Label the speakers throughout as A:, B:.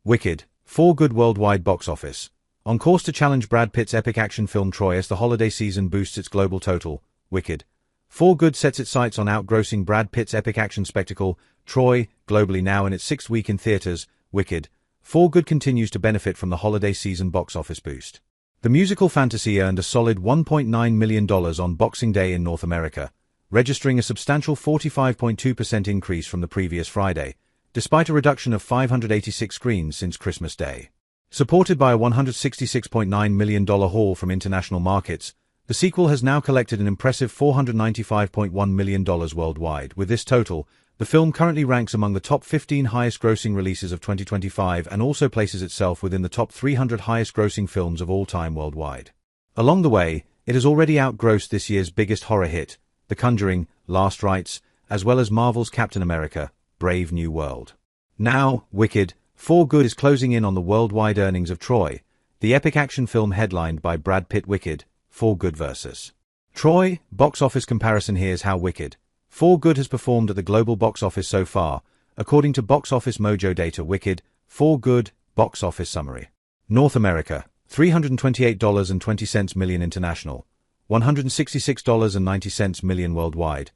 A: Wicked, for good worldwide box office. On course to challenge Brad Pitt's epic action film Troy as the holiday season boosts its global total, Wicked, for good sets its sights on outgrossing Brad Pitt's epic action spectacle, Troy, globally now in its 6th week in theaters. Wicked, for good continues to benefit from the holiday season box office boost. The musical fantasy earned a solid $1.9 million on Boxing Day in North America, registering a substantial 45.2% increase from the previous Friday, despite a reduction of 586 screens since Christmas Day. Supported by a $166.9 million haul from international markets, the sequel has now collected an impressive $495.1 million worldwide. With this total, the film currently ranks among the top 15 highest-grossing releases of 2025 and also places itself within the top 300 highest-grossing films of all time worldwide. Along the way, it has already outgrossed this year's biggest horror hit, The Conjuring, Last Rites, as well as Marvel's Captain America, Brave New World. Now, Wicked, for good is closing in on the worldwide earnings of Troy, the epic action film headlined by Brad Pitt. Wicked, for good vs. Troy, box office comparison. Here's how Wicked, for good has performed at the global box office so far, according to Box Office Mojo data. Wicked, for good, box office summary. North America, $328.20 million international, $166.90 million worldwide,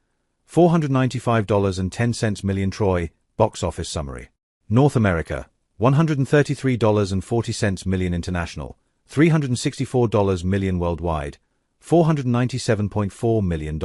A: $495.10 million. Troy, box office summary. North America, $133.40 million international, $364 million worldwide, $497.4 million.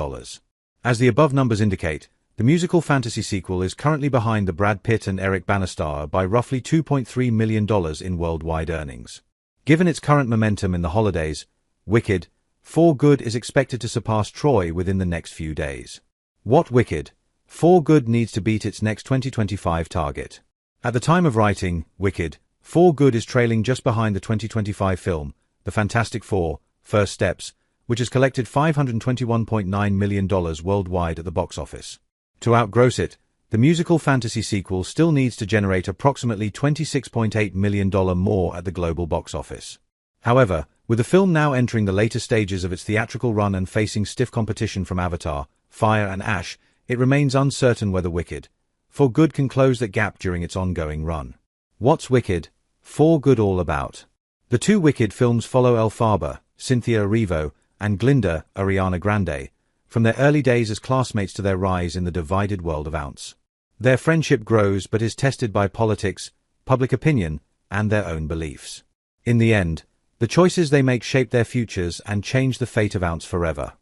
A: As the above numbers indicate, the musical fantasy sequel is currently behind the Brad Pitt and Eric Bana star by roughly $2.3 million in worldwide earnings. Given its current momentum in the holidays, Wicked, for good is expected to surpass Troy within the next few days. What Wicked, for good needs to beat its next 2025 target? At the time of writing, Wicked, for good is trailing just behind the 2025 film, The Fantastic Four, First Steps, which has collected $521.9 million worldwide at the box office. To outgross it, the musical fantasy sequel still needs to generate approximately $26.8 million more at the global box office. However, with the film now entering the later stages of its theatrical run and facing stiff competition from Avatar, Fire and Ash, it remains uncertain whether Wicked, for good can close that gap during its ongoing run. What's Wicked, for good all about? The two Wicked films follow Elphaba, Cynthia Erivo, and Glinda, Ariana Grande, from their early days as classmates to their rise in the divided world of Ounce. Their friendship grows but is tested by politics, public opinion, and their own beliefs. In the end, the choices they make shape their futures and change the fate of Ounce forever.